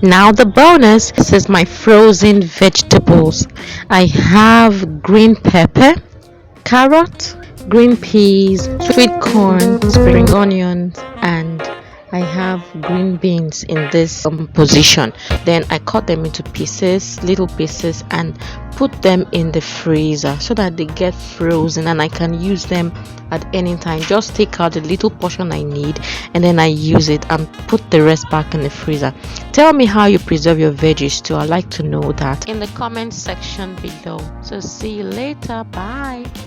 Now the bonus, this is my frozen vegetables. I have green pepper, carrot, green peas, sweet corn, spring onions, and I have green beans in this position. Then I cut them into pieces, little pieces, and put them in the freezer so that they get frozen and I can use them at any time. Just take out the little portion I need and then I use it and put the rest back in the freezer. Tell me how you preserve your veggies too. I'd like to know that in the comment section below. So see you later. Bye.